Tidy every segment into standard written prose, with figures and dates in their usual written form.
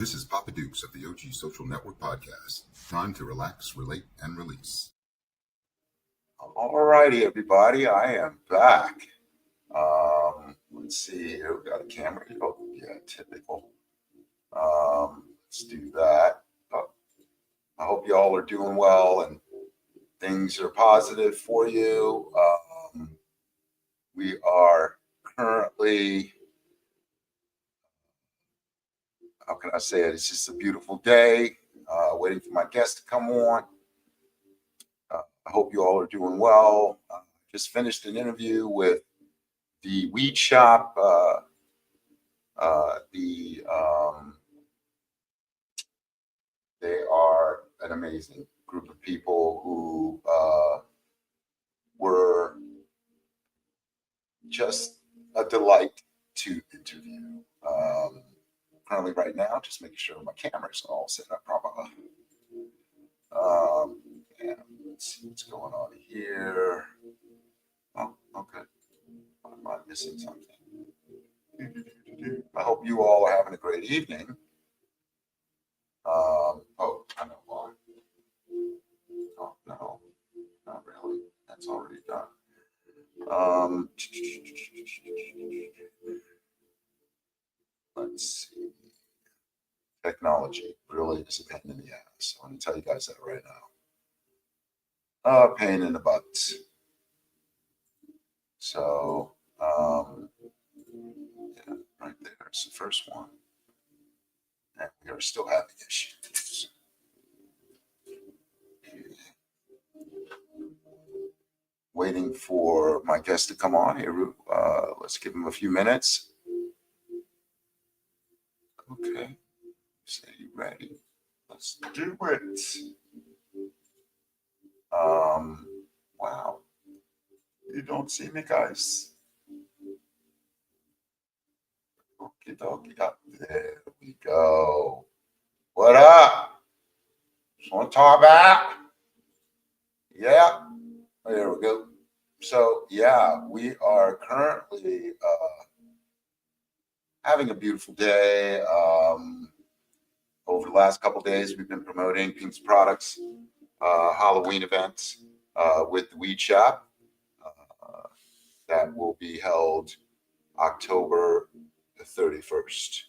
This is Papa Dukes of the OG Social Network Podcast. Time to relax, relate, and release. All righty, everybody. I am back. Let's see here. We got a camera. Oh, yeah, typical. Let's do that. Oh, I hope you all are doing well and things are positive for you. We are currently, how can I say it? It's just a beautiful day. Waiting for my guest to come on. I hope you all are doing well. Just finished an interview with the weed shop. They are an amazing group of people who were just a delight to interview. Currently, right now, just making sure my camera's all set up properly. Yeah, let's see what's going on here. Oh, okay. Am I missing something? I hope you all are having a great evening. Oh, I know why. Oh, no, not really. That's already done. Let's see. Technology really is a pain in the ass. I'm going to tell you guys that right now. Pain in the butt. So, yeah, right there's the first one. And we are still having issues. Waiting for my guest to come on here. Let's give him a few minutes. Okay. Say you ready. Let's do it. Wow. You don't see me, guys. Okie dokie. There we go. What up? Just want to talk about? Yeah. There we go. So, yeah, we are currently having a beautiful day. Over the last couple of days, we've been promoting Pink's Products Halloween event with the Weed Shop that will be held October the 31st.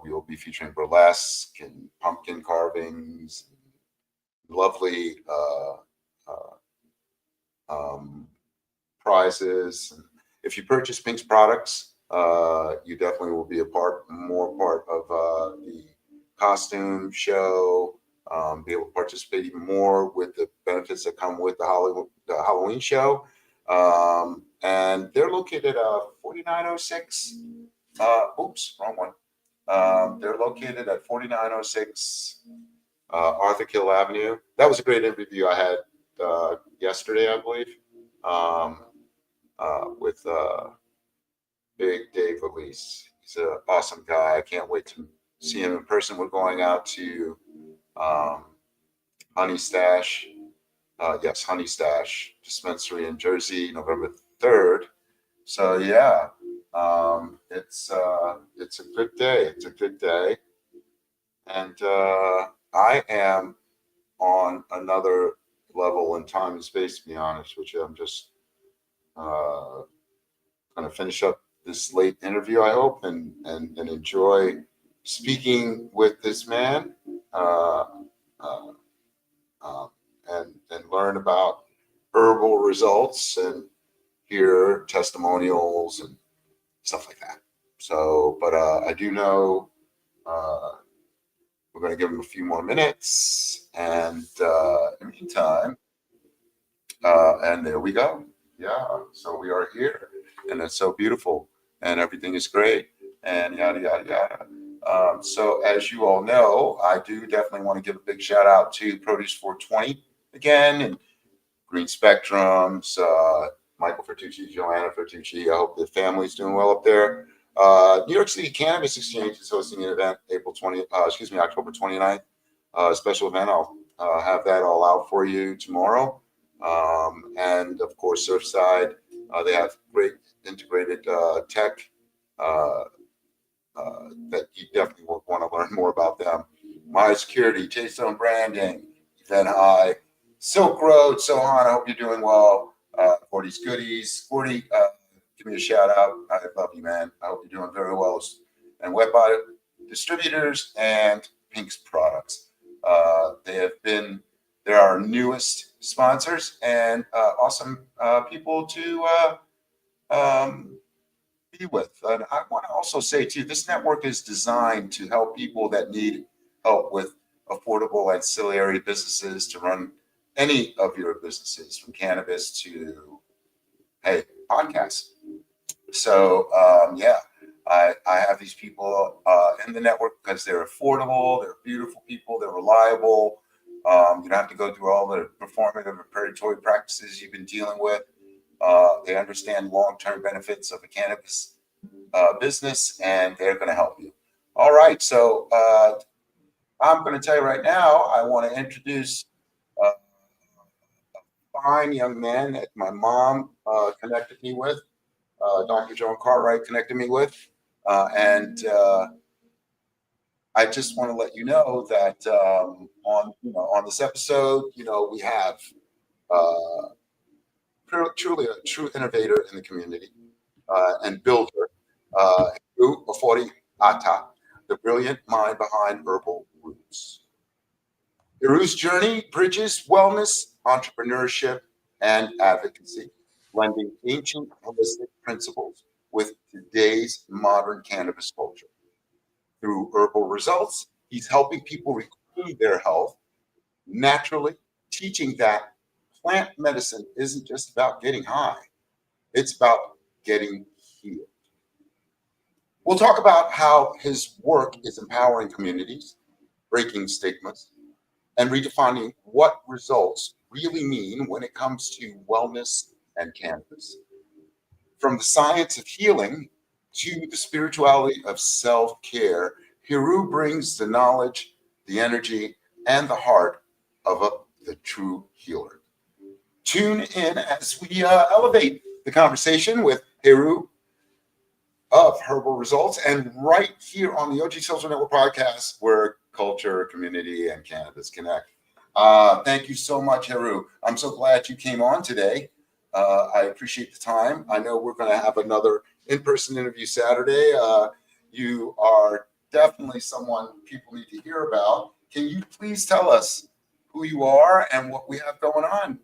We will be featuring burlesque and pumpkin carvings, lovely prizes. If you purchase Pink's products, you definitely will be more part of the costume show, be able to participate even more with the benefits that come with the Halloween show. And they're located at 4906. Oops, wrong one. They're located at 4906 Arthur Kill Avenue. That was a great interview I had yesterday, I believe, with Big Dave Elise. He's an awesome guy. I can't wait to see him in person. We're going out to Honey Stash. Yes, Honey Stash Dispensary in Jersey, November 3rd. So yeah, it's a good day. It's a good day, and I am on another level in time and space. To be honest with you, I'm just going to finish up this late interview, I hope, and enjoy speaking with this man. And learn about herbal results and hear testimonials and stuff like that. So, but I do know we're going to give him a few more minutes. And in the meantime, and there we go. Yeah, so we are here, and it's so beautiful, and everything is great, and yada, yada, yada. So as you all know, I do definitely want to give a big shout out to Produce 420 again, and Green Spectrums, Michael Fertucci, Joanna Fertucci. I hope the family's doing well up there. New York City Cannabis Exchange is hosting an event October 29th. Special event. I'll have that all out for you tomorrow. And of course, Surfside, they have great integrated tech that you definitely will want to learn more about them. My Security, Taste Zone Branding, Event High, Silk Road, Sohan. I hope you're doing well. 40's Goodies, 40. Give me a shout out. I love you, man. I hope you're doing very well. And Webbot Distributors and Pink's Products. They're our newest sponsors and awesome people to be with. And I want to also say too, this network is designed to help people that need help with affordable ancillary businesses to run any of your businesses, from cannabis to, hey, podcasts. So I have these people in the network because they're affordable, they're beautiful people, they're reliable. You don't have to go through all the performative or predatory practices you've been dealing with. They understand long-term benefits of a cannabis business, and they're going to help you. All right, so I'm going to tell you right now, I want to introduce a fine young man that my mom connected me with. Dr. Joan Cartwright connected me with, and I just want to let you know that on this episode, we have truly a true innovator in the community and builder, Heru Ofori-Atta, the brilliant mind behind Herbal Roots. Heru's journey bridges wellness, entrepreneurship, and advocacy, blending ancient holistic principles with today's modern cannabis culture. Through Herbal Results, he's helping people reclaim their health naturally, teaching that plant medicine isn't just about getting high, it's about getting healed. We'll talk about how his work is empowering communities, breaking stigmas, and redefining what results really mean when it comes to wellness and cannabis. From the science of healing to the spirituality of self-care, Heru brings the knowledge, the energy, and the heart of the true healer. Tune in as we elevate the conversation with Heru of Herbal Results, and right here on the OG Social Network podcast, where culture, community, and cannabis connect. Thank you so much, Heru. I'm so glad you came on today. I appreciate the time. I know we're going to have another in-person interview Saturday. You are definitely someone people need to hear about. Can you please tell us who you are and what we have going on?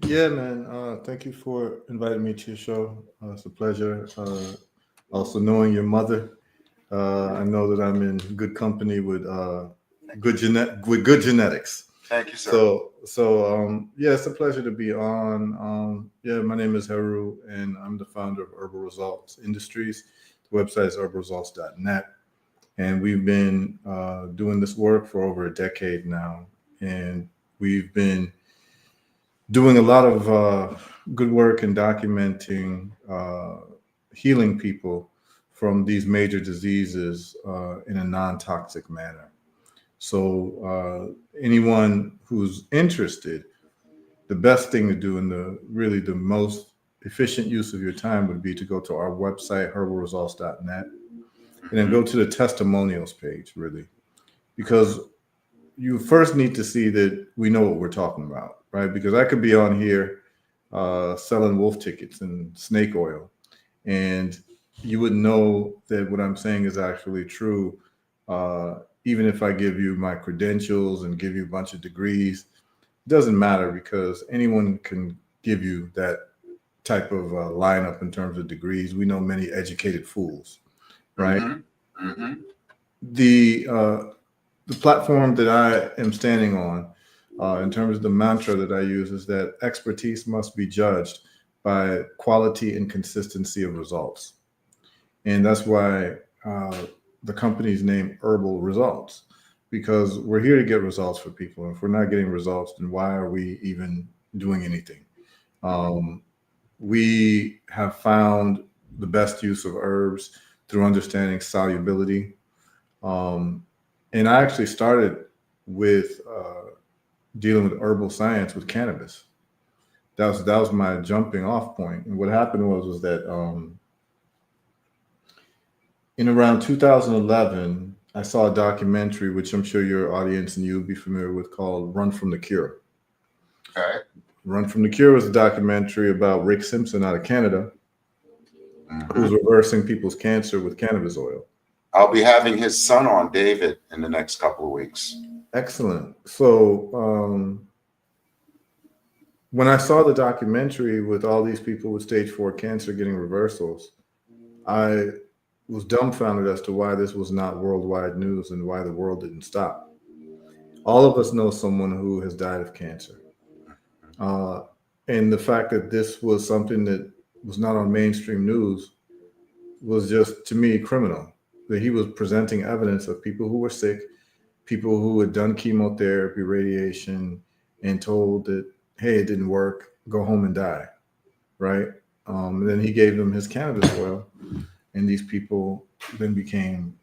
Yeah, man. Thank you for inviting me to your show. It's a pleasure. Also knowing your mother, I know that I'm in good company with good genetics. Thank you, sir. So yeah, it's a pleasure to be on. My name is Heru, and I'm the founder of Herbal Results Industries. The website is herbalresults.net, and we've been doing this work for over a decade now, and we've been doing a lot of good work in documenting healing people from these major diseases in a non-toxic manner. So anyone who's interested, the best thing to do and the most efficient use of your time would be to go to our website, herbalresults.net, and then go to the testimonials page, really, because you first need to see that we know what we're talking about, right? Because I could be on here selling wolf tickets and snake oil, and you would know that what I'm saying is actually true, even if I give you my credentials and give you a bunch of degrees. It doesn't matter, because anyone can give you that type of lineup in terms of degrees. We know many educated fools, right? Mm-hmm. Mm-hmm. The platform that I am standing on, in terms of the mantra that I use, is that expertise must be judged by quality and consistency of results. And that's why the company's name Herbal Results, because we're here to get results for people. And if we're not getting results, then why are we even doing anything? We have found the best use of herbs through understanding solubility. And I actually started with dealing with herbal science with cannabis. That was my jumping off point. And what happened was that in around 2011, I saw a documentary, which I'm sure your audience and you will be familiar with, called Run from the Cure. Okay. Run from the Cure was a documentary about Rick Simpson out of Canada, Mhm. who's reversing people's cancer with cannabis oil. I'll be having his son on, David, in the next couple of weeks. Excellent. So when I saw the documentary with all these people with stage 4 cancer getting reversals, I was dumbfounded as to why this was not worldwide news and why the world didn't stop. All of us know someone who has died of cancer. Uh, and the fact that this was something that was not on mainstream news was just, to me, criminal. That he was presenting evidence of people who were sick, people who had done chemotherapy, radiation, and told that, hey, it didn't work, go home and die, right? And then he gave them his cannabis oil, and these people then became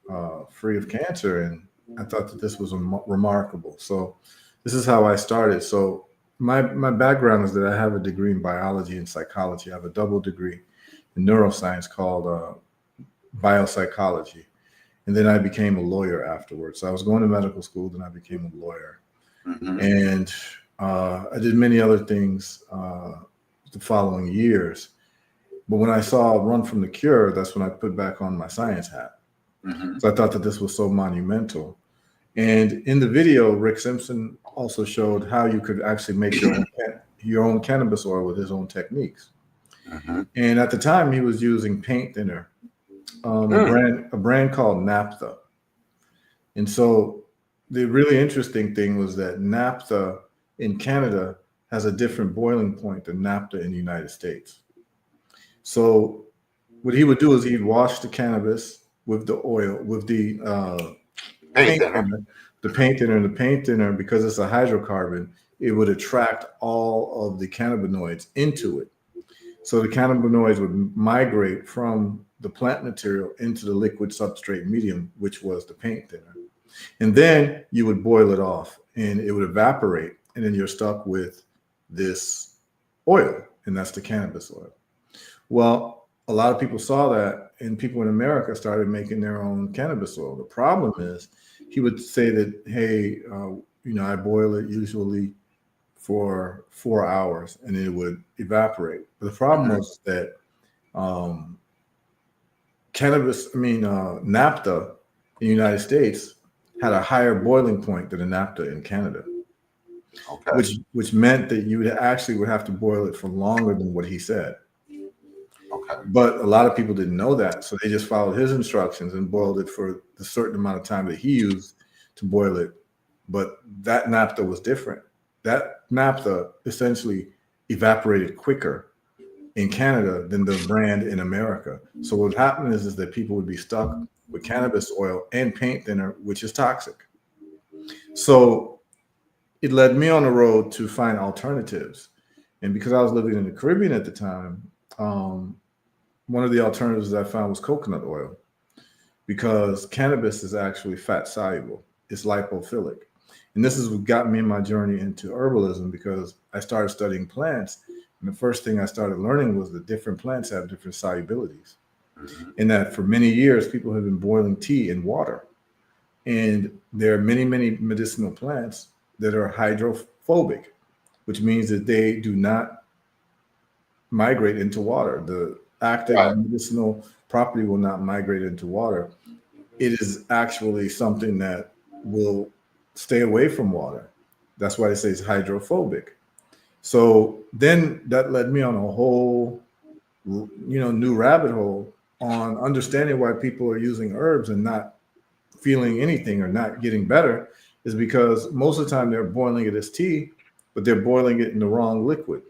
free of cancer. And I thought that this was remarkable. So this is how I started. So my background is that I have a degree in biology and psychology. I have a double degree in neuroscience called biopsychology. And then I became a lawyer afterwards. So I was going to medical school, then I became a lawyer. Mhm. And I did many other things the following years. But when I saw Run from the Cure, that's when I put back on my science hat. Mhm. So I thought that this was so monumental. And in the video, Rick Simpson also showed how you could actually make your own cannabis oil with his own techniques. Mhm. And at the time, he was using paint thinner, a brand called Naphtha. And so the really interesting thing was that naphtha in Canada has a different boiling point than naphtha in the United States. So what he would do is he'd wash the cannabis with the oil, with the Paint paint thinner. thinner, the paint thinner, because it's a hydrocarbon, it would attract all of the cannabinoids into it. So the cannabinoids would migrate from the plant material into the liquid substrate medium, which was the paint thinner. And then you would boil it off and it would evaporate. And then you're stuck with this oil, and that's the cannabis oil. Well, a lot of people saw that, and people in America started making their own cannabis oil. The problem is, he would say that, hey, I boil it usually for 4 hours and it would evaporate. But the problem Mhm. was that um, naphtha in the United States had a higher boiling point than the naphtha in Canada, Okay. which meant that you would have to boil it for longer than what he said. Okay. But a lot of people didn't know that, so they just followed his instructions and boiled it for the certain amount of time that he used to boil it. But that naphtha was different. That naphtha essentially evaporated quicker in Canada than the brand in America. So what happened is that people would be stuck with cannabis oil and paint thinner, which is toxic. So it led me on the road to find alternatives. And because I was living in the Caribbean at the time, one of the alternatives that I found was coconut oil, because cannabis is actually fat soluble. It's lipophilic. And this is what got me in my journey into herbalism, because I started studying plants. And the first thing I started learning was that different plants have different solubilities. Mhm. And that for many years, people have been boiling tea in water. And there are many, many medicinal plants that are hydrophobic, which means that they do not migrate into water. The active Right. medicinal property will not migrate into water. It is actually something that will stay away from water. That's why they say it's hydrophobic. So then that led me on a whole, new rabbit hole on understanding why people are using herbs and not feeling anything or not getting better, is because most of the time they're boiling it as tea, but they're boiling it in the wrong liquid,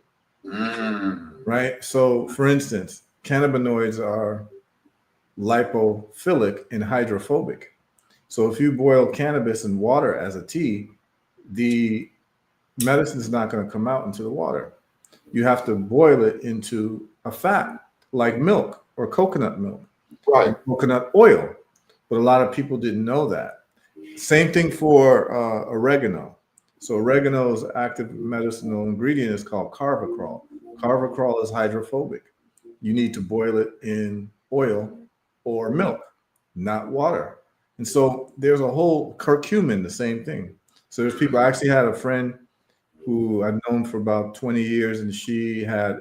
Mm. right? So for instance, cannabinoids are lipophilic and hydrophobic. So if you boil cannabis in water as a tea, the medicine is not going to come out into the water. You have to boil it into a fat like milk or coconut milk Right. or coconut oil. But a lot of people didn't know that. Same thing for oregano. So oregano's active medicinal ingredient is called carvacrol. Carvacrol is hydrophobic. You need to boil it in oil or milk, not water. And so there's a whole curcumin, the same thing. So there's people. I actually had a friend who I'd known for about 20 years, and she had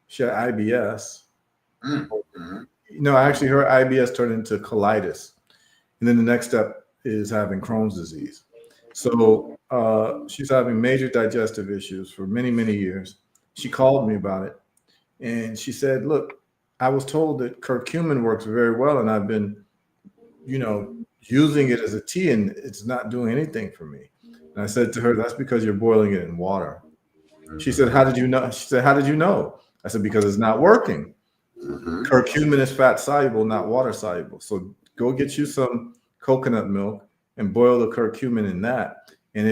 IBS. Mm-hmm. Actually, her IBS turned into colitis, and then the next step is having Crohn's disease. So she's having major digestive issues for many, many years. She called me about it, and she said, "Look, I was told that curcumin works very well, and I've been, using it as a tea, and it's not doing anything for me." And I said to her, "That's because you're boiling it in water." She said, "How did you know?" She said, "How did you know?" I said, "Because it's not working. Mm-hmm. Curcumin is fat soluble, not water soluble. So go get you some coconut milk and boil the curcumin in that, and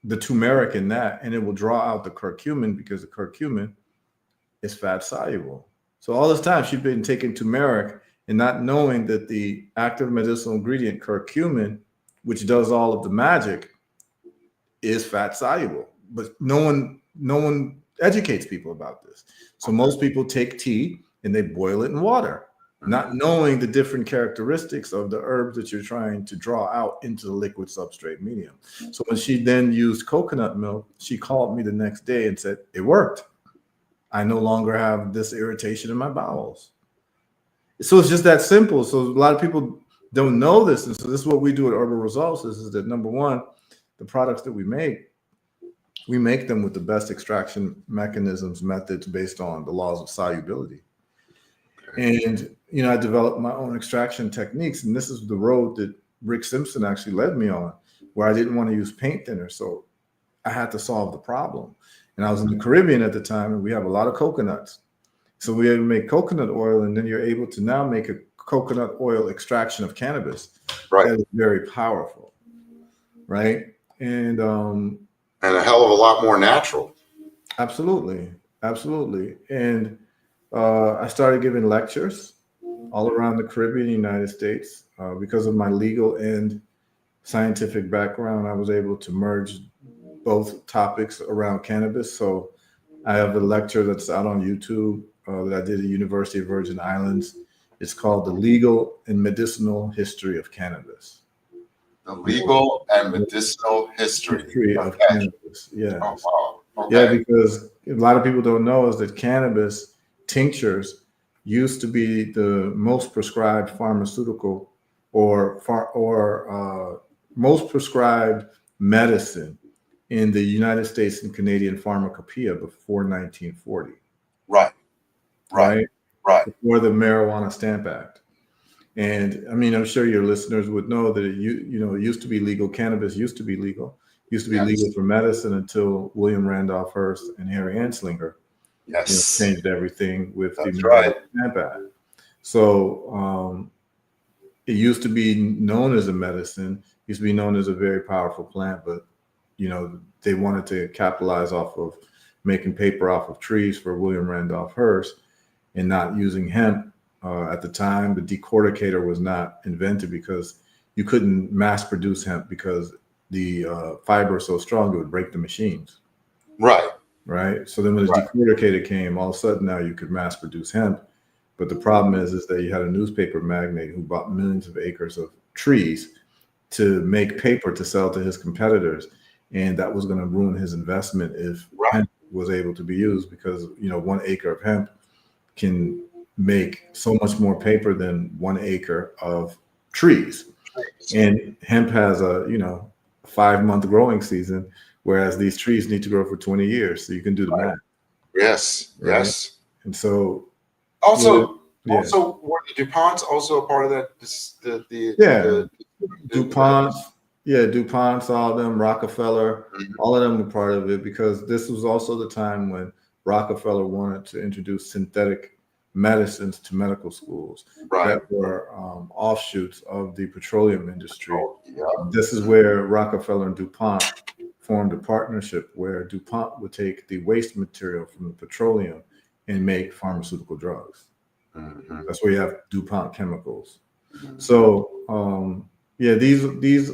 the turmeric in that, and it will draw out the curcumin because the curcumin is fat soluble." So all this time she'd been taking turmeric and not knowing that the active medicinal ingredient curcumin, which does all of the magic, is fat soluble. But no one educates people about this. So most people take tea and they boil it in water, not knowing the different characteristics of the herbs that you're trying to draw out into the liquid substrate medium. So when she then used coconut milk, she called me the next day and said, "It worked. I no longer have this irritation in my bowels." So it's just that simple. So a lot of people don't know this. And so this is what we do at Herbal Results is that, number one, the products that we make them with the best extraction methods based on the laws of solubility. And, I developed my own extraction techniques. And this is the road that Rick Simpson actually led me on, where I didn't want to use paint thinner. So I had to solve the problem. And I was in the Caribbean at the time, and we have a lot of coconuts. So we had to make coconut oil, and then you're able to now make a coconut oil extraction of cannabis. Right. That is very powerful. Right. And a hell of a lot more natural. Absolutely. And I started giving lectures all around the Caribbean, United States. Because of my legal and scientific background, I was able to merge both topics around cannabis. So I have a lecture that's out on YouTube that I did at the University of Virgin Islands. It's called The Legal and Medicinal History of Cannabis. The legal and medicinal history of cannabis. Yeah. Oh, wow. Okay. Yeah, because a lot of people don't know is that cannabis tinctures used to be the most prescribed pharmaceutical or most prescribed medicine in the United States and Canadian pharmacopoeia before 1940. Right. Before the Marijuana Stamp Act. And I mean, I'm sure your listeners would know that it used to be legal. Cannabis used to be legal. Legal for medicine until William Randolph Hearst and Harry Anslinger changed everything with the Marijuana Stamp Act. So it used to be known as a medicine, used to be known as a very powerful plant, but they wanted to capitalize off of making paper off of trees for William Randolph Hearst and not using hemp. At the time, the decorticator was not invented because you couldn't mass produce hemp because the fiber is so strong it would break the machines. Right. So then when the decorticator came, all of a sudden now you could mass produce hemp. But the problem is that you had a newspaper magnate who bought millions of acres of trees to make paper to sell to his competitors. And that was going to ruin his investment if hemp was able to be used because, 1 acre of hemp can make so much more paper than 1 acre of trees. And hemp has a 5-month growing season, whereas these trees need to grow for 20 years. So you can do the math. Yes. And so also were the DuPonts also a part of that? DuPonts, all of them, Rockefeller, all of them were part of it because this was also the time when Rockefeller wanted to introduce synthetic medicines to medical schools that were offshoots of the petroleum industry. This is where Rockefeller and DuPont formed a partnership where DuPont would take the waste material from the petroleum and make pharmaceutical drugs. That's where you have DuPont chemicals. So these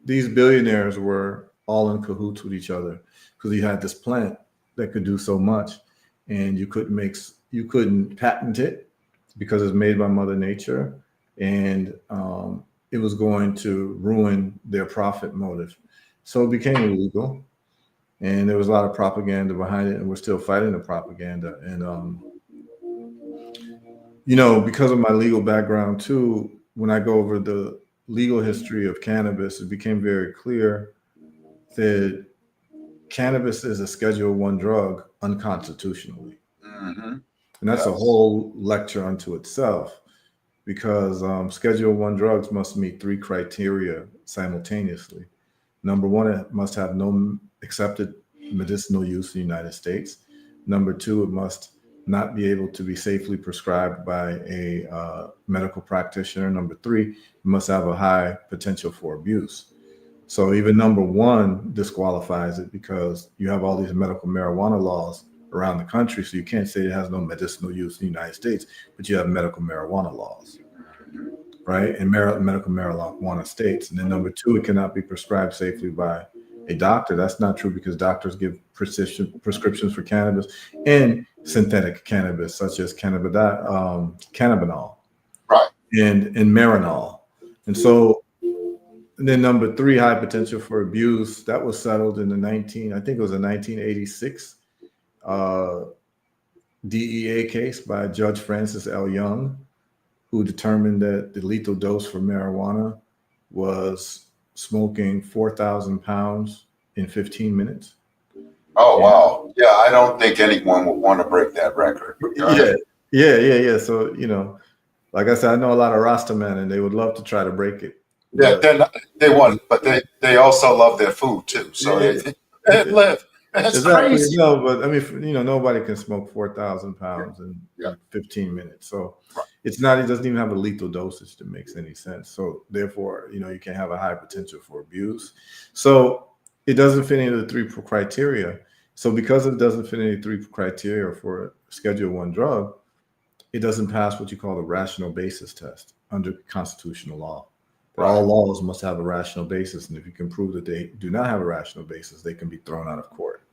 billionaires were all in cahoots with each other because you had this plant that could do so much, and you couldn't patent it because it's made by Mother Nature. and it was going to ruin their profit motive. So it became illegal, and there was a lot of propaganda behind it, and we're still fighting the propaganda. And because of my legal background too, when I go over the legal history of cannabis, it became very clear that cannabis is a Schedule 1 drug unconstitutionally. Mm-hmm. And that's a whole lecture unto itself, because Schedule 1 drugs must meet 3 criteria simultaneously. Number one, it must have no accepted medicinal use in the United States. Number two, it must not be able to be safely prescribed by a medical practitioner. Number three, it must have a high potential for abuse. So even number one disqualifies it, because you have all these medical marijuana laws around the country. So you can't say it has no medicinal use in the United States, but you have medical marijuana laws, right? And medical marijuana states. And then number two, it cannot be prescribed safely by a doctor. That's not true, because doctors give prescriptions for cannabis and synthetic cannabis, such as cannabinol, Right. and Marinol. And so, and then number three, high potential for abuse. That was settled in the 1986 DEA case by Judge Francis L. Young, who determined that the lethal dose for marijuana was smoking 4,000 pounds in 15 minutes. Oh, wow. Yeah, I don't think anyone would want to break that record. Yeah. So, like I said, I know a lot of Rasta men, and they would love to try to break it. Yeah, they won, but they also love their food too. So they live. That's exactly. crazy. No, but I mean, nobody can smoke 4,000 pounds in 15 minutes. So it's not, it doesn't even have a lethal dosage that makes any sense. So therefore, you can have a high potential for abuse. So it doesn't fit into the 3 criteria. So because it doesn't fit into 3 criteria for a Schedule 1 drug, it doesn't pass what you call the rational basis test under constitutional law. All laws must have a rational basis, and if you can prove that they do not have a rational basis, they can be thrown out of court.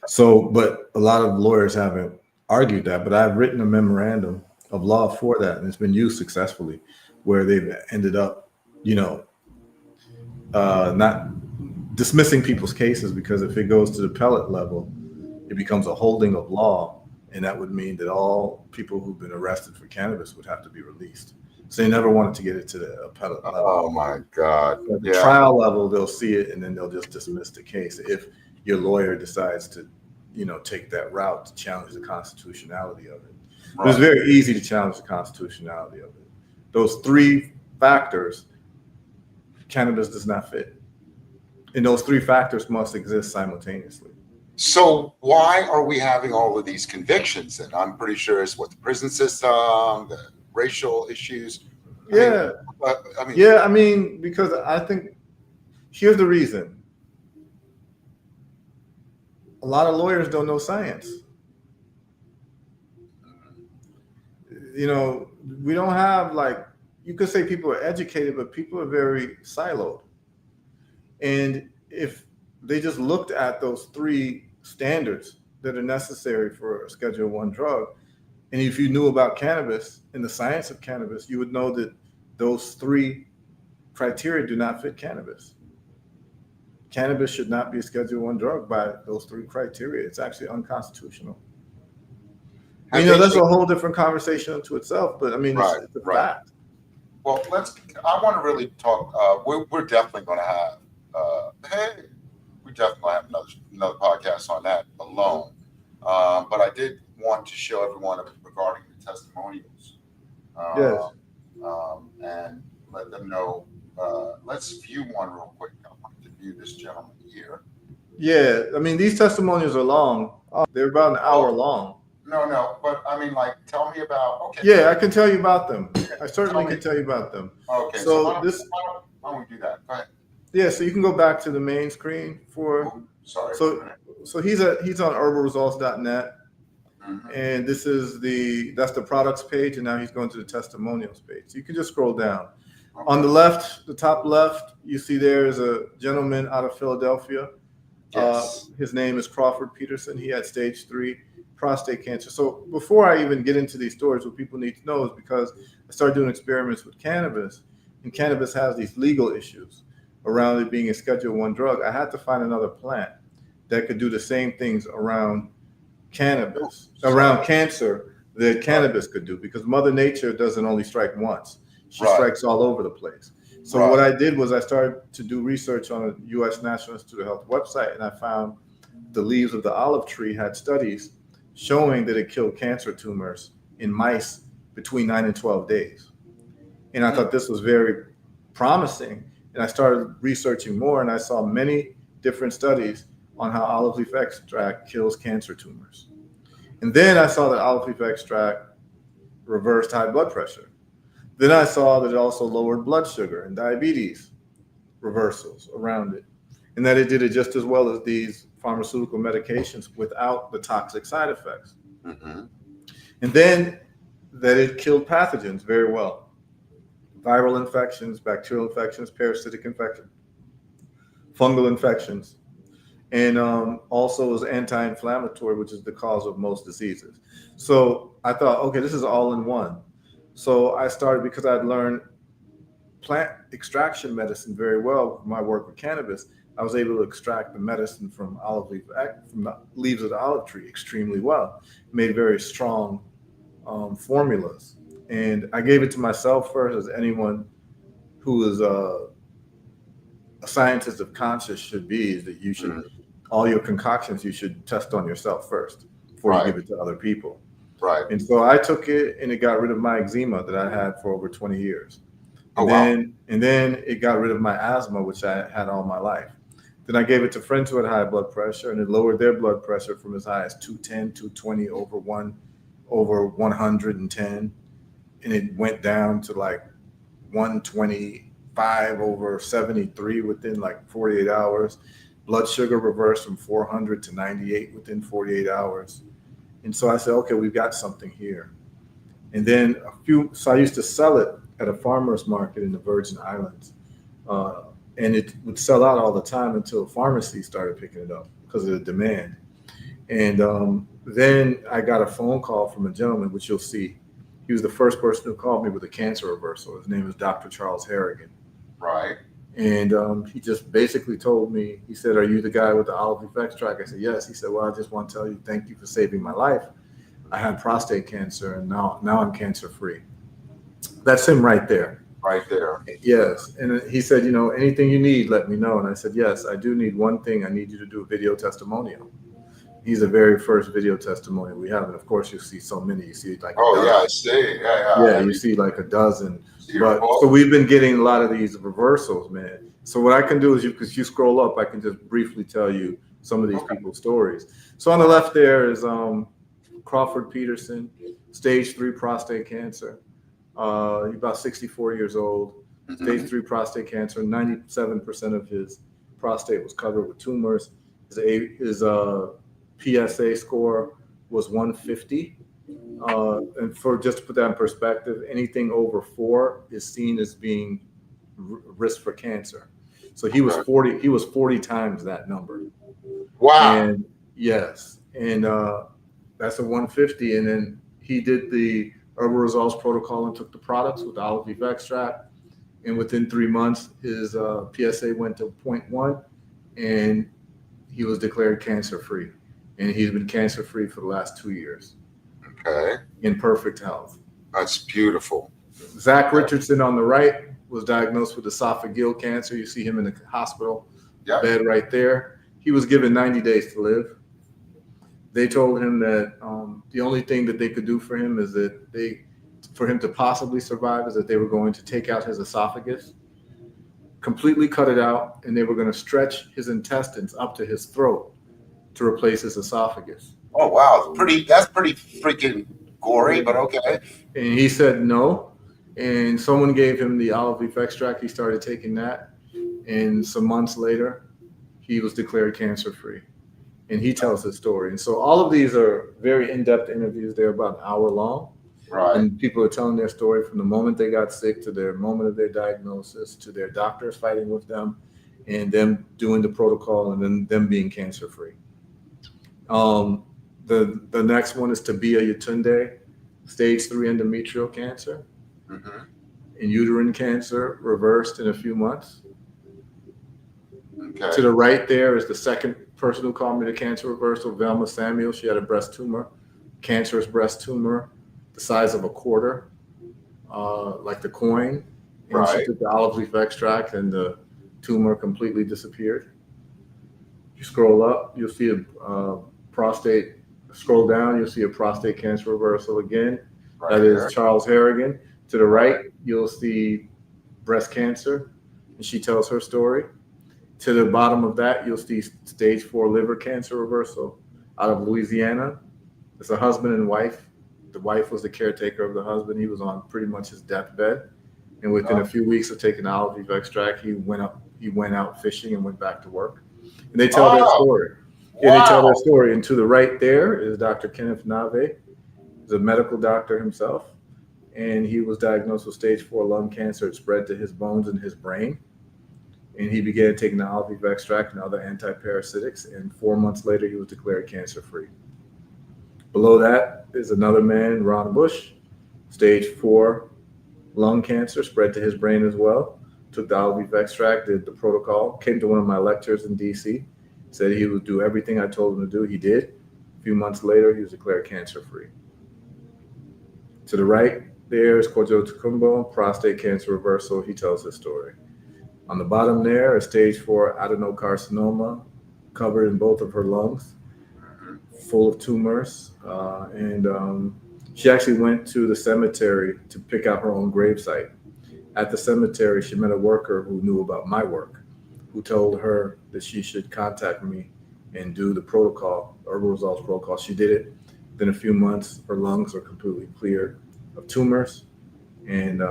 So, but a lot of lawyers haven't argued that, but I've written a memorandum of law for that, and it's been used successfully, where they've ended up, not dismissing people's cases, because if it goes to the appellate level, it becomes a holding of law, and that would mean that all people who've been arrested for cannabis would have to be released. So they never wanted to get it to the appellate level. Oh my God! At the trial level, they'll see it, and then they'll just dismiss the case if your lawyer decides to, take that route to challenge the constitutionality of it. But it's very easy to challenge the constitutionality of it. Those 3 factors, cannabis does not fit, and those 3 factors must exist simultaneously. So why are we having all of these convictions? And I'm pretty sure it's what the prison system, the racial issues. I mean, because I think here's the reason. A lot of lawyers don't know science. We don't have, you could say people are educated, but people are very siloed. And if they just looked at those 3 standards that are necessary for a Schedule 1 drug, and if you knew about cannabis and the science of cannabis, you would know that those 3 criteria do not fit cannabis. Cannabis should not be a Schedule 1 drug by those 3 criteria. It's actually unconstitutional. That's a whole different conversation unto itself, but I mean, it's a fact. Well, I want to really talk. We're definitely going to have, we definitely going to have another podcast on that alone. But I did want to show everyone regarding the testimonials. And let them know. Let's view one real quick. I want to view this gentleman here. Yeah, I mean, these testimonials are long. They're about an hour long. No, but I mean, tell me about. Okay. Yeah, I can tell you about them. I certainly can tell you about them. Okay. So why don't we do that? Go ahead. Yeah, so you can go back to the main screen for. Sorry. So he's on herbalresults.net. Mm-hmm. And that's the products page, and now he's going to the testimonials page. So you can just scroll down. Okay. On the left, the top left, you see there is a gentleman out of Philadelphia. Yes. His name is Crawford Peterson. He had stage 3 prostate cancer. So before I even get into these stories, what people need to know is because I started doing experiments with cannabis, and cannabis has these legal issues around it being a Schedule I drug. I had to find another plant that could do the same things around cannabis, around cancer, that cannabis could do, because Mother Nature doesn't only strike once. She strikes all over the place. So what I did was I started to do research on a U.S. National Institute of Health website, and I found the leaves of the olive tree had studies showing that it killed cancer tumors in mice between 9 and 12 days. And I thought this was very promising. And I started researching more, and I saw many different studies on how olive leaf extract kills cancer tumors. And then I saw that olive leaf extract reversed high blood pressure. Then I saw that it also lowered blood sugar and diabetes reversals around it, and that it did it just as well as these pharmaceutical medications without the toxic side effects. Mm-hmm. And then that it killed pathogens very well. Viral infections, bacterial infections, parasitic infections, fungal infections, and also was anti-inflammatory, which is the cause of most diseases. So I thought, okay, this is all in one. So I started, because I'd learned plant extraction medicine very well from my work with cannabis. I was able to extract the medicine from from the leaves of the olive tree extremely well. Made very strong formulas, and I gave it to myself first, as anyone who is a scientist of conscience should be. Is that you should all your concoctions you should test on yourself first before you give it to other people. Right. And so I took it, and it got rid of my eczema that I had for over 20 years. And then it got rid of my asthma, which I had all my life. Then I gave it to friends who had high blood pressure, and it lowered their blood pressure from as high as 210, 220 over 110. And it went down to like 125 over 73 within like 48 hours. Blood sugar reversed from 400 to 98 within 48 hours. And so I said, okay, we've got something here. And then so I used to sell it at a farmer's market in the Virgin Islands. And it would sell out all the time until pharmacies started picking it up because of the demand. And then I got a phone call from a gentleman, which you'll see. He was the first person who called me with a cancer reversal. His name is Dr. Charles Harrigan. Right. And he just basically told me, he said, "Are you the guy with the olive leaf extract?" I said, "Yes." He said, "Well, I just want to tell you, thank you for saving my life. I had prostate cancer, and now I'm cancer free." That's him right there. Right there. Yes. And he said, "Anything you need, let me know." And I said, "Yes, I do need one thing. I need you to do a video testimonial." He's the very first video testimonial we have. And of course, you see so many. You see like I see. Yeah, you see like a dozen. But so we've been getting a lot of these reversals, man. So what I can do is, because you scroll up, I can just briefly tell you some of these people's stories. So on the left there is Crawford Peterson, stage 3 prostate cancer. He's about 64 years old. Stage 3 prostate cancer. 97% of his prostate was covered with tumors. His PSA score was 150. And just to put that in perspective, anything over 4 is seen as being risk for cancer. So he was 40. He was 40 times that number. Wow. And yes, and that's a 150. And then he did the Herbal Results protocol and took the products with olive leaf extract. And within 3 months, his PSA went to 0.1, and he was declared cancer free. And he's been cancer free for the last 2 years. Okay. In perfect health. That's beautiful. Zach Richardson on the right was diagnosed with esophageal cancer. You see him in the hospital bed right there. He was given 90 days to live. They told him that the only thing that they could do for him is that for him to possibly survive is that they were going to take out his esophagus, completely cut it out, and they were going to stretch his intestines up to his throat to replace his esophagus. Oh, wow. That's pretty freaking gory, but okay. And he said no. And someone gave him the olive leaf extract. He started taking that. And some months later, he was declared cancer free. And he tells his story. And so all of these are very in-depth interviews. They're about an hour long. Right. And people are telling their story from the moment they got sick to their moment of their diagnosis to their doctors fighting with them and them doing the protocol and then them being cancer free. The next one is Tabia Yatunde, stage 3 endometrial cancer Hmm. and uterine cancer reversed in a few months. To Okay. the right there is the second person who called me the cancer reversal, Velma Samuel. She had a breast tumor, cancerous breast tumor, the size of a quarter, like the coin. And she Right. took the olive leaf extract and the tumor completely disappeared. You scroll up, you'll see a prostate. Scroll down, you'll see a prostate cancer reversal again. Right That is here. Charles Harrigan. To the Right. right, you'll see breast cancer, and she tells her story. To the bottom of that, you'll see stage 4 liver cancer reversal out of Louisiana. It's a husband and wife. The wife was the caretaker of the husband. He was on pretty much his deathbed, and within a Oh. few weeks of taking olive leaf extract, he went out fishing and went back to work. And they tell their Oh, story. Yeah, they tell their wow. story. And to the right there is Dr. Kenneth Nave. He's a medical doctor himself, and he was diagnosed with stage 4 lung cancer. It spread to his bones and his brain, and he began taking the olive leaf extract and other antiparasitics. And 4 months later, he was declared cancer-free. Below that is another man, Ron Bush, stage 4 lung cancer, spread to his brain as well. Took the olive leaf extract, did the protocol, came to one of my lectures in DC, said he would do everything I told him to do. He did. A few months later, he was declared cancer-free. To the right, there's Kojo Tukumbo, prostate cancer reversal. He tells his story. On the bottom there is stage 4 adenocarcinoma, covered in both of her lungs, Mhm. full of tumors. And she actually went to the cemetery to pick out her own gravesite. At the cemetery, she met a worker who knew about my work, who told her that she should contact me and do the protocol, Herbal Results protocol. She did it. Within a few months, her lungs are completely clear of tumors, and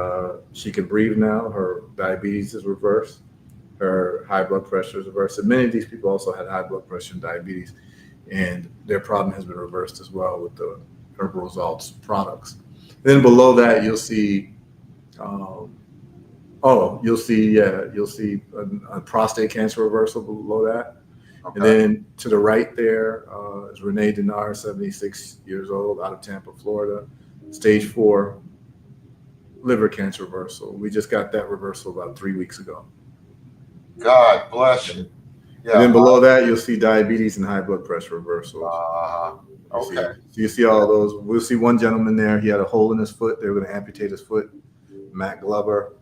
she can breathe now. Her diabetes is reversed. Her high blood pressure is reversed. And many of these people also had high blood pressure and diabetes, and their problem has been reversed as well with the Herbal Results products. Then below that, you'll see um, you'll see a prostate cancer reversal below that. And Okay. then to the right there is Renee Dinar, 76 years old, out of Tampa, Florida, stage 4 liver cancer reversal. We just got that reversal about 3 weeks ago. God bless you. And then Yeah. below that, you'll see diabetes and high blood pressure reversals. Okay. You see all those. We'll see one gentleman there. He had a hole in his foot. They were going to amputate his foot, Matt Glover.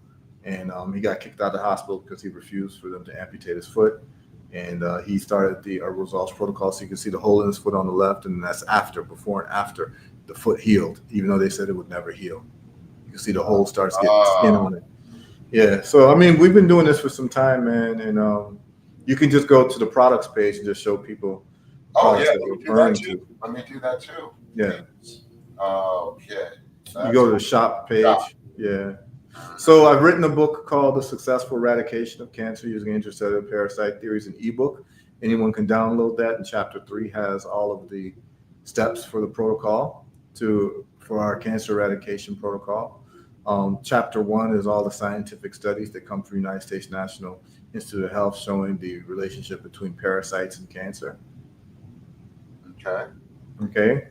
And he got kicked out of the hospital because he refused for them to amputate his foot. And he started the Herbal Results protocol. So you can see the hole in his foot on the left, and that's before and after the foot healed, even though they said it would never heal. You can see the hole starts getting skin on it. Yeah. So, I mean, we've been doing this for some time, man. And you can just go to the products page and just show people Oh, yeah. products that Let we're me do that referring too. to. Let me do that too. Yeah. Okay. You go to the shop page. Shop. Yeah. So I've written a book called The Successful Eradication of Cancer Using Intracellular Parasite Theories, an ebook. Anyone can download that. And chapter 3 has all of the steps for the protocol for our cancer eradication protocol. Chapter 1 is all the scientific studies that come from United States National Institute of Health showing the relationship between parasites and cancer. Okay. Okay.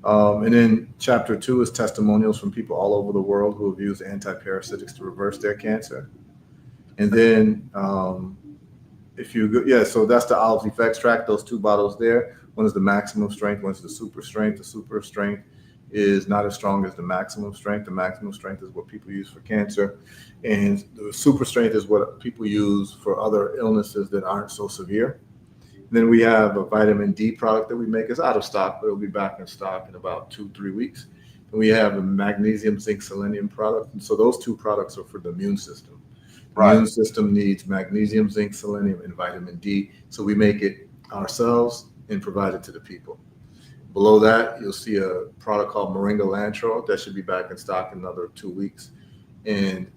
And then chapter 2 is testimonials from people all over the world who have used antiparasitics to reverse their cancer. And then so that's the olive leaf extract, those 2 bottles there. One is the maximum strength, one's the super strength. The super strength is not as strong as the maximum strength. The maximum strength is what people use for cancer. And the super strength is what people use for other illnesses that aren't so severe. Then we have a vitamin D product that we make. It's out of stock, but it'll be back in stock in about 2-3 weeks. And we have a magnesium, zinc, selenium product. And so those 2 products are for the immune system. The immune system needs magnesium, zinc, selenium, and vitamin D. So we make it ourselves and provide it to the people. Below that, you'll see a product called Moringa Lantro that should be back in stock in another 2 weeks. And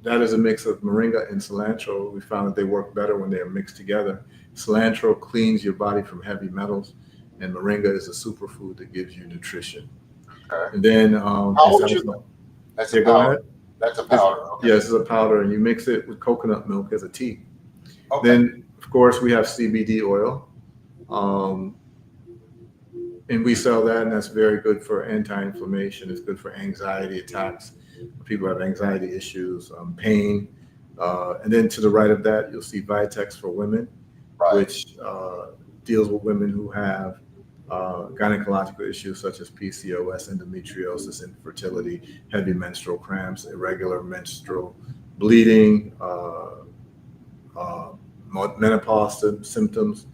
that is a mix of moringa and cilantro. We found that they work better when they are mixed together. Cilantro cleans your body from heavy metals, and moringa is a superfood that gives you nutrition. Okay. And then, How old you? That's a go powder. ahead. That's a powder. Okay. Yes, it's a powder, and you mix it with coconut milk as a tea. Okay. Then, of course, we have CBD oil. and we sell that, and that's very good for anti-inflammation. It's good for anxiety attacks. People have anxiety issues, pain. And then to the right of that, you'll see Vitex for women, Right. which deals with women who have gynecological issues such as PCOS, endometriosis, infertility, heavy menstrual cramps, irregular menstrual bleeding, uh, menopause symptoms.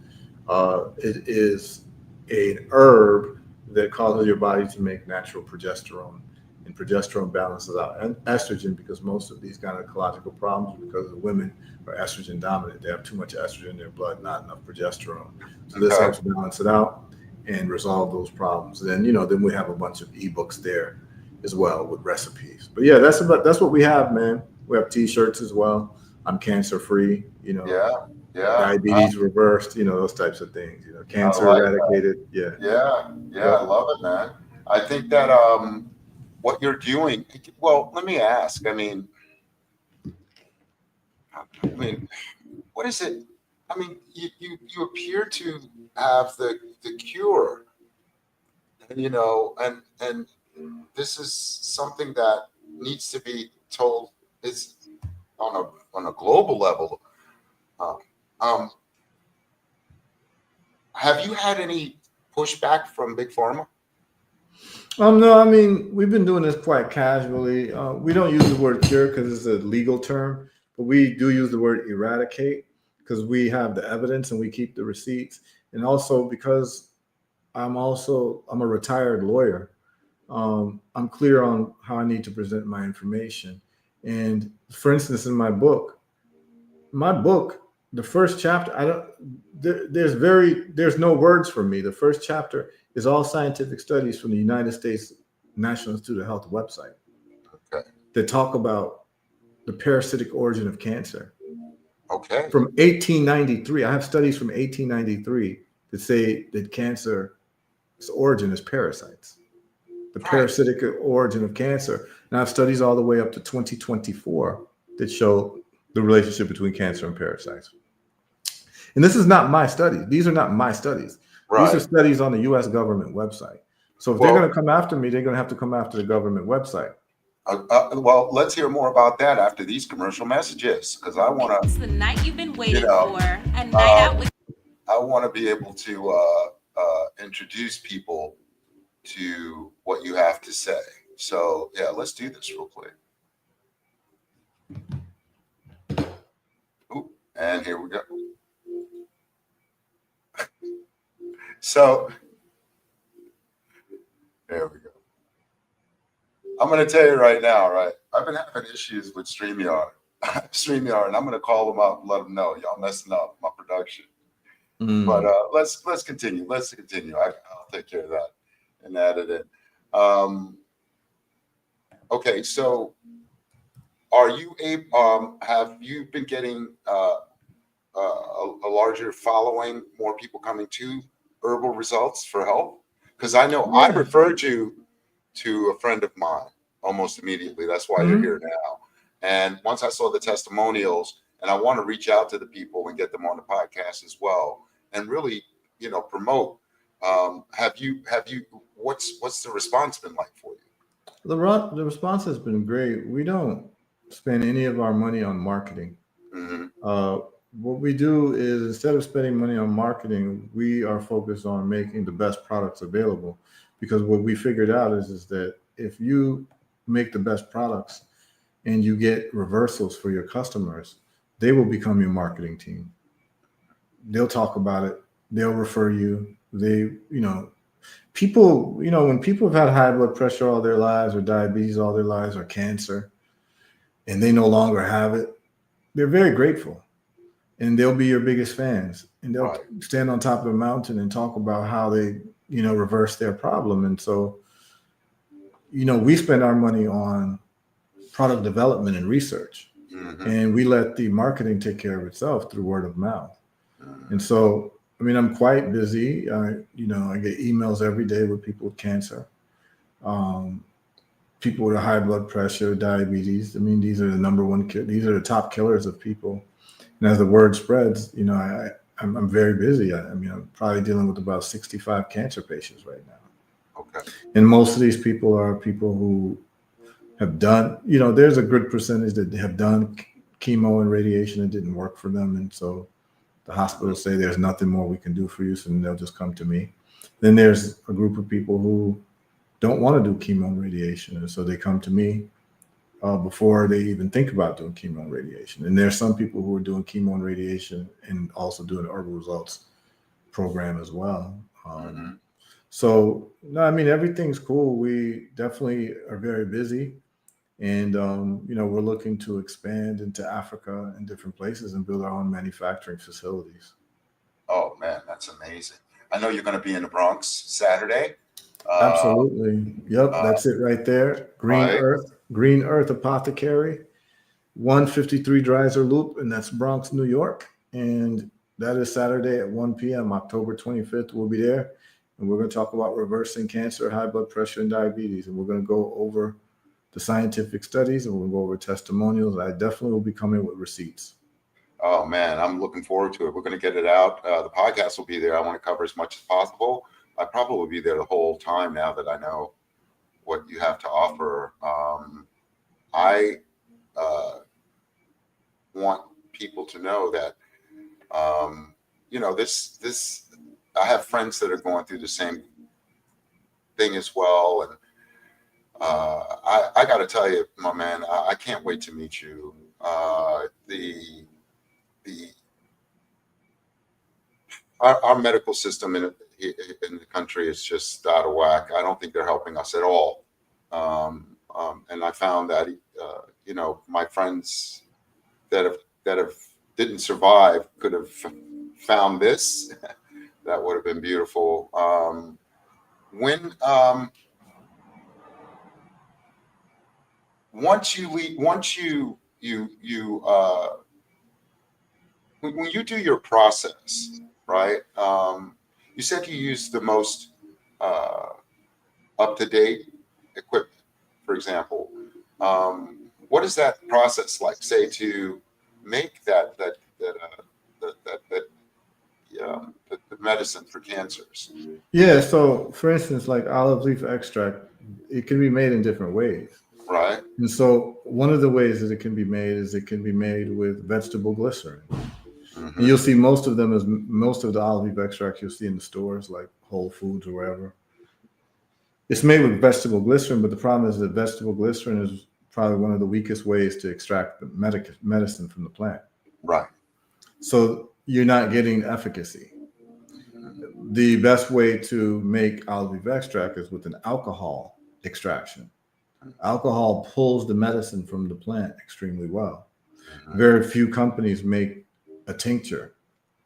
It is an herb that causes your body to make natural progesterone, and progesterone balances out estrogen, because most of these gynecological problems are because the women are estrogen dominant. They have too much estrogen in their blood, not enough progesterone. So this Okay. helps balance it out and resolve those problems. Then then we have a bunch of ebooks there as well with recipes. But yeah, that's what we have, man. We have t-shirts as well. I'm cancer free, Yeah. Yeah. diabetes reversed, those types of things, I cancer like that. eradicated. Yeah. Yeah. Yeah. Yeah. I love it, man. I think that what you're doing. Well, let me ask. What is it? You appear to have the cure, and this is something that needs to be told is on a global level. Um, um, have you had any pushback from big pharma? No, we've been doing this quite casually. We don't use the word cure because it's a legal term, but we do use the word eradicate because we have the evidence and we keep the receipts. And also because I'm a retired lawyer. I'm clear on how I need to present my information. And for instance, in my book, the first chapter, I don't, there's no words for me. The first chapter is all scientific studies from the United States National Institute of Health website Okay. that talk about the parasitic origin of cancer. Okay. From 1893, I have studies from 1893 that say that cancer's origin is parasites. The parasitic origin of cancer. And I have studies all the way up to 2024 that show the relationship between cancer and parasites. And this is not my studies. These are not my studies. Right. These are studies on the US government website. So if they're going to come after me, they're going to have to come after the government website. Well, let's hear more about that after these commercial messages, because I want to. It's the night you've been waiting for. A night out with. I want to be able to introduce people to what you have to say. So yeah, let's do this real quick. Ooh, and here we go. So there we go. I'm going to tell you right now, right? I've been having issues with StreamYard, and I'm going to call them up and let them know y'all messing up my production. But let's continue. Let's continue. I'll take care of that and add it in. Okay, so are you able? Have you been getting a larger following? More people coming to Herbal Results for help? Because I know I referred you to a friend of mine almost immediately. That's why you're here now. And once I saw the testimonials, and I want to reach out to the people and get them on the podcast as well, and really, promote. Have you? What's the response been like for you? The response has been great. We don't spend any of our money on marketing. What we do is, instead of spending money on marketing, we are focused on making the best products available. Because what we figured out is that if you make the best products and you get reversals for your customers, they will become your marketing team. They'll talk about it. They'll refer you. People, when people have had high blood pressure all their lives, or diabetes all their lives, or cancer, and they no longer have it, they're very grateful. And they'll be your biggest fans. And they'll stand on top of the mountain and talk about how they, reverse their problem. And so, we spend our money on product development and research. And we let the marketing take care of itself through word of mouth. And so, I'm quite busy. I get emails every day with people with cancer, people with high blood pressure, diabetes. These are the number one. These are the top killers of people. And as the word spreads, I I'm very busy. I mean, I'm probably dealing with about 65 cancer patients right now. Okay. And most of these people are people who have done, there's a good percentage that have done chemo and radiation and didn't work for them. And so the hospitals say there's nothing more we can do for you. So then they'll just come to me. Then there's a group of people who don't want to do chemo and radiation. And so they come to me before they even think about doing chemo and radiation. And there's some people who are doing chemo and radiation and also doing the Herbal Results program as well. So, no, I mean, everything's cool. We definitely are very busy. And, we're looking to expand into Africa and different places and build our own manufacturing facilities. Oh, man, that's amazing. I know you're going to be in the Bronx Saturday. Absolutely. Yep, that's it right there. Green Earth Apothecary, 153 Dreiser Loop, and that's Bronx, New York. And that is Saturday at 1 p.m., October 25th. We'll be there. And we're going to talk about reversing cancer, high blood pressure, and diabetes. And we're going to go over the scientific studies, and we'll go over testimonials. I definitely will be coming with receipts. Oh, man, I'm looking forward to it. We're going to get it out. The podcast will be there. I want to cover as much as possible. I probably will be there the whole time now that I know what you have to offer. I want people to know that, this, I have friends that are going through the same thing as well. And I got to tell you, my man, I can't wait to meet you. Our medical system in the country is just out of whack. I don't think they're helping us at all. And I found that, my friends that didn't survive could have found this. That would have been beautiful. Once when you do your process, right? You said you use the most up-to-date equipment, for example. What is that process like, say, to make the medicine for cancers? Yeah, so for instance, like olive leaf extract, it can be made in different ways. Right. And so one of the ways that it can be made with vegetable glycerin. Mm-hmm. And you'll see most of the olive leaf extracts you'll see in the stores, like Whole Foods or wherever. It's made with vegetable glycerin, but the problem is that vegetable glycerin is probably one of the weakest ways to extract the medicine from the plant. Right. So you're not getting efficacy. The best way to make olive leaf extract is with an alcohol extraction. Alcohol pulls the medicine from the plant extremely well. Mm-hmm. Very few companies make a tincture,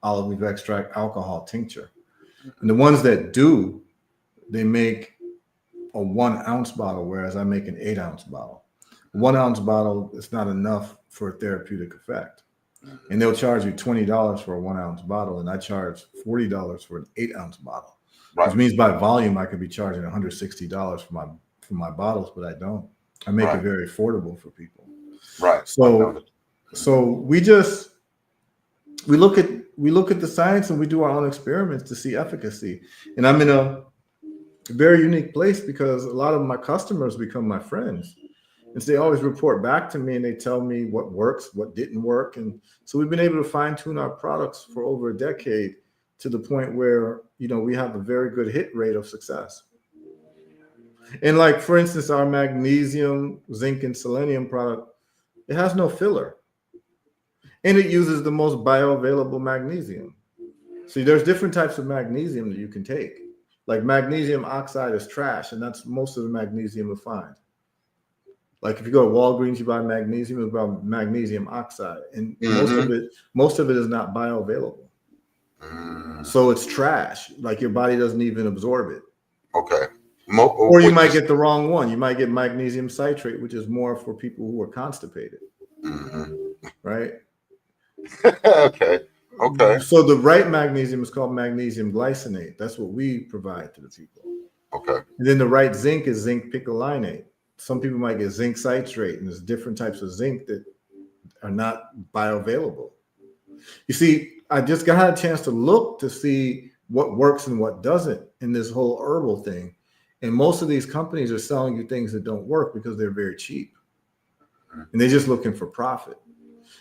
olive leaf extract alcohol tincture. And the ones that do, they make a 1 ounce bottle, whereas I make an 8 ounce bottle. 1 ounce bottle is not enough for a therapeutic effect. And they'll charge you $20 for a 1 ounce bottle, and I charge $40 for an 8 ounce bottle. Right. Which means by volume, I could be charging $160 for my bottles, but I don't. I make it very affordable for people. Right. So we look at the science and we do our own experiments to see efficacy. And I'm in a very unique place because a lot of my customers become my friends. And so they always report back to me and they tell me what works, what didn't work. And so we've been able to fine tune our products for over a decade to the point where, we have a very good hit rate of success. And like, for instance, our magnesium, zinc, and selenium product, it has no filler. And it uses the most bioavailable magnesium. See, there's different types of magnesium that you can take. Like magnesium oxide is trash, and that's most of the magnesium you'll find. Like if you go to Walgreens, you buy magnesium, it's about magnesium oxide. And most of it is not bioavailable. So it's trash. Like your body doesn't even absorb it. Okay. Or you might get the wrong one. You might get magnesium citrate, which is more for people who are constipated. Right? Okay. So the right magnesium is called magnesium glycinate. That's what we provide to the people. Okay. And then the right zinc is zinc picolinate. Some people might get zinc citrate, and there's different types of zinc that are not bioavailable. You see, I just got a chance to look to see what works and what doesn't in this whole herbal thing. And most of these companies are selling you things that don't work because they're very cheap. And they're just looking for profit.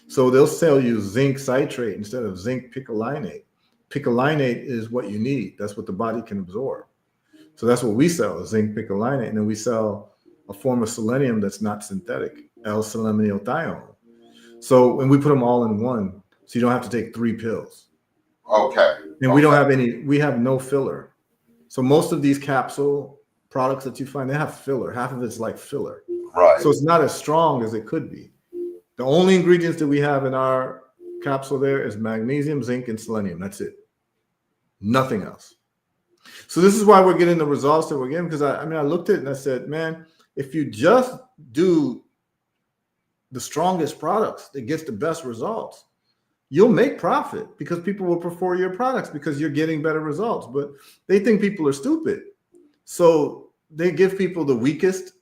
So they'll sell you zinc citrate instead of zinc picolinate. Picolinate is what you need. That's what the body can absorb. So that's what we sell, zinc picolinate. And then we sell a form of selenium that's not synthetic, L-seleniumythione. So, and we put them all in one. So you don't have to take 3 pills. Okay. And we don't have we have no filler. So most of these capsule products that you find, they have filler. Half of it's like filler. Right. So it's not as strong as it could be. The only ingredients that we have in our capsule there is magnesium, zinc, and selenium. That's it. Nothing else. So this is why we're getting the results that we're getting, because I looked at it and I said, man, if you just do the strongest products that gets the best results, you'll make profit because people will prefer your products because you're getting better results. But they think people are stupid. So they give people the weakest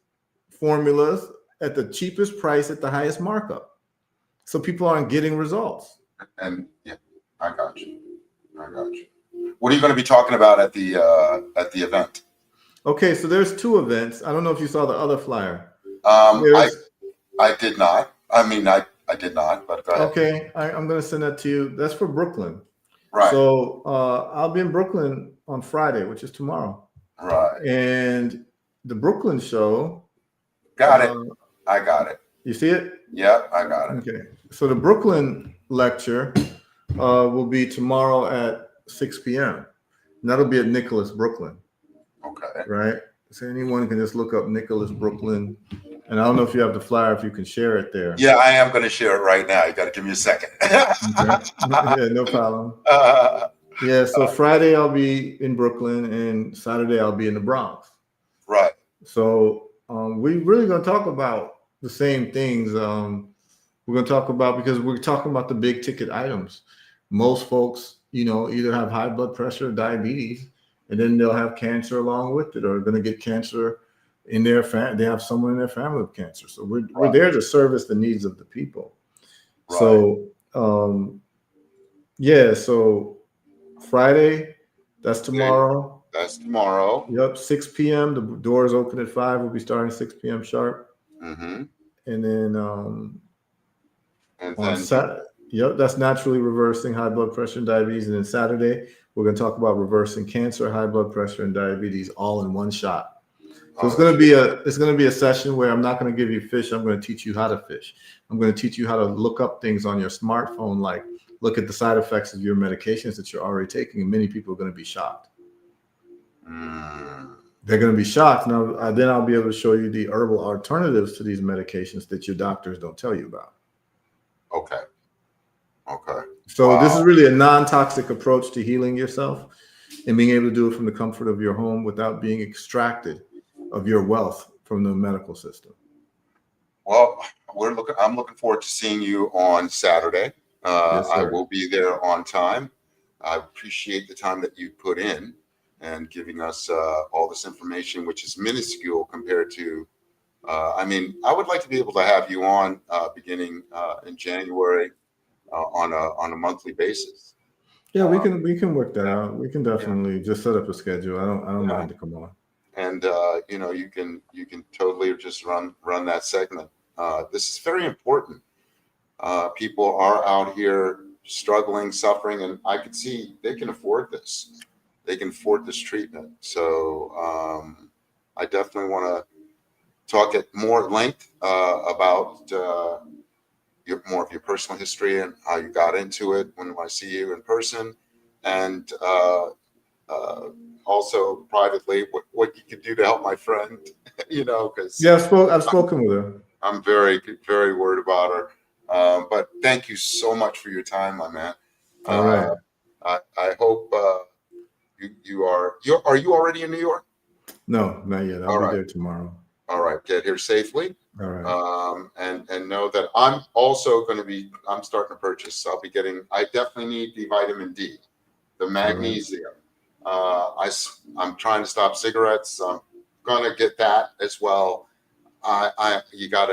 formulas at the cheapest price at the highest markup. So people aren't getting results. And yeah, I got you. What are you going to be talking about at the event? Okay, so there's 2 events. I don't know if you saw the other flyer. I did not. I mean, I did not, but go ahead. Okay, I'm going to send that to you. That's for Brooklyn. Right. So I'll be in Brooklyn on Friday, which is tomorrow. Right. And the Brooklyn show. Got it. I got it. You see it? Yeah, I got it. Okay. So the Brooklyn lecture will be tomorrow at 6 p.m. And that'll be at Nicholas, Brooklyn. Okay. Right. So anyone can just look up Nicholas, Brooklyn. And I don't know if you have the flyer, if you can share it there. Yeah, I am going to share it right now. You got to give me a second. Yeah, no problem. Yeah, so Friday I'll be in Brooklyn and Saturday I'll be in the Bronx. Right. So we really going to talk about the same things. We're going to talk about, because we're talking about the big ticket items. Most folks, either have high blood pressure or diabetes, and then they'll have cancer along with it, or going to get cancer in their family. They have someone in their family with cancer. So we're there to service the needs of the people. Right. So, so Friday, that's tomorrow. That's tomorrow. Yep, 6 p.m. The doors open at 5. We'll be starting 6 p.m. sharp. Mm-hmm. And then on Saturday, that's naturally reversing high blood pressure and diabetes. And then Saturday, we're going to talk about reversing cancer, high blood pressure, and diabetes all in one shot. So it's going to be a session where I'm not going to give you fish. I'm going to teach you how to fish. I'm going to teach you how to look up things on your smartphone, like look at the side effects of your medications that you're already taking. And many people are going to be shocked. They're going to be shocked. Now, then I'll be able to show you the herbal alternatives to these medications that your doctors don't tell you about. Okay. So This is really a non-toxic approach to healing yourself and being able to do it from the comfort of your home without being extracted of your wealth from the medical system. Well, I'm looking forward to seeing you on Saturday. Yes, I will be there on time. I appreciate the time that you put in and giving us all this information, which is minuscule compared to, I would like to be able to have you on beginning in January on a monthly basis. Yeah, we can work that out. We can definitely just set up a schedule. I don't mind to come on. And you can totally just run that segment. This is very important. People are out here struggling, suffering, and I could see they can afford this. They can afford this treatment. So I definitely want to talk at more length about more of your personal history and how you got into it when I see you in person, and also privately what you could do to help my friend. Because I've spoken with her. I'm very, very worried about her. But thank you so much for your time, my man. All right. I hope are you already in New York? No, not yet. I'll be there tomorrow. All right. Get here safely. All right. And know that I'm also going to be, I'm starting to purchase. I'll be getting, I definitely need the vitamin D, the magnesium. I'm trying to stop cigarettes. I'm going to get that as well. You got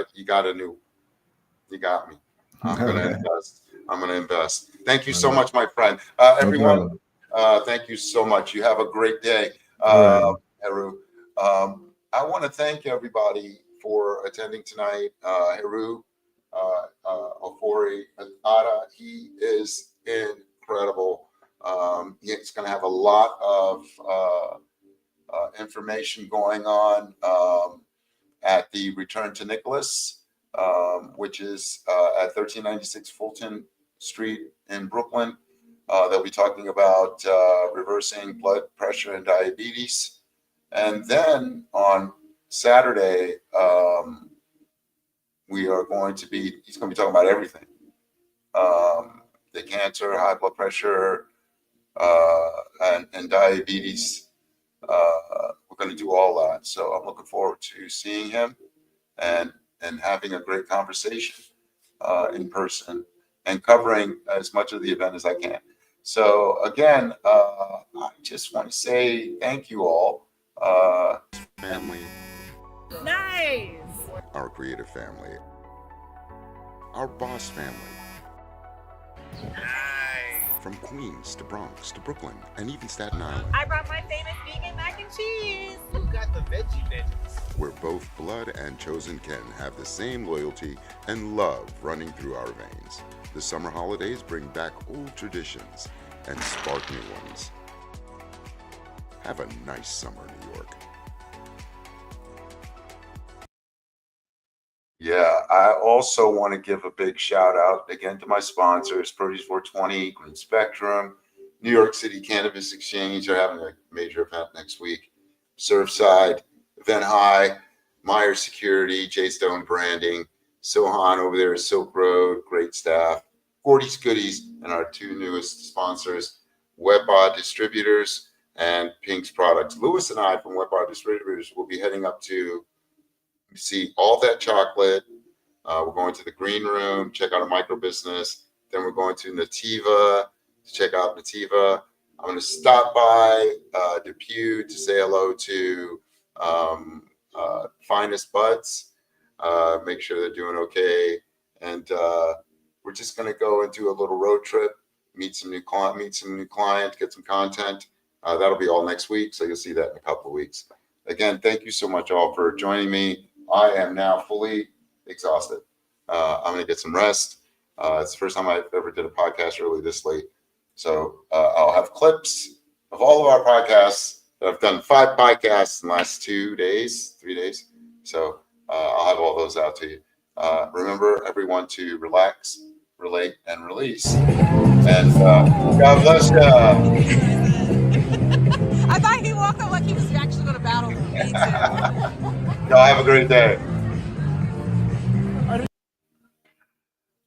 me. I'm going to invest. I'm going to invest. Thank you All so right. much, my friend. No Everyone, problem. thank you so much. You have a great day, All right. Heru. I want to thank everybody for attending tonight. Heru Ofori-Atta, he is incredible. He's going to have a lot of information going on at the Return to Nicholas, which is at 1396 Fulton Street in Brooklyn. They'll be talking about reversing blood pressure and diabetes. And then on Saturday, he's going to be talking about everything. The cancer, high blood pressure, and diabetes. We're going to do all that. So I'm looking forward to seeing him and having a great conversation in person and covering as much of the event as I can. So again, I just want to say thank you all. Family. Nice. Our creative family. Our boss family. Nice. From Queens to Bronx to Brooklyn and even Staten Island. I brought my famous vegan mac and cheese. You got the veggie veggies. Where both Blood and Chosen Ken have the same loyalty and love running through our veins. The summer holidays bring back old traditions and spark new ones. Have a nice summer, New York. Yeah, I also want to give a big shout out again to my sponsors, Produce 420, Green Spectrum, New York City Cannabis Exchange. They're having a major event next week. Surfside, Event High, Meyer Security, J Stone Branding, Sohan over there, Silk Road, great staff, Gordy's Goodies, and our two newest sponsors, WebBod Distributors and Pink's Products. Lewis and I from WebBod Distributors will be heading up to see All That Chocolate. We're going to the Green Room, check out a micro business. Then we're going to Nativa to check out Nativa. I'm going to stop by Depew to say hello to Finest Buds, make sure they're doing okay. And we're just going to go and do a little road trip, meet some new clients, get some content. That'll be all next week, so you'll see that in a couple of weeks. Again, thank you so much all for joining me. I am now fully exhausted. I'm going to get some rest. It's the first time I've ever did a podcast really this late. So I'll have clips of all of our podcasts. I've done 5 podcasts in the last 3 days. So I'll have all those out to you. Remember, everyone, to relax, relate, and release. And God bless you. I thought he walked out like he was actually going to battle me too. Y'all have a great day.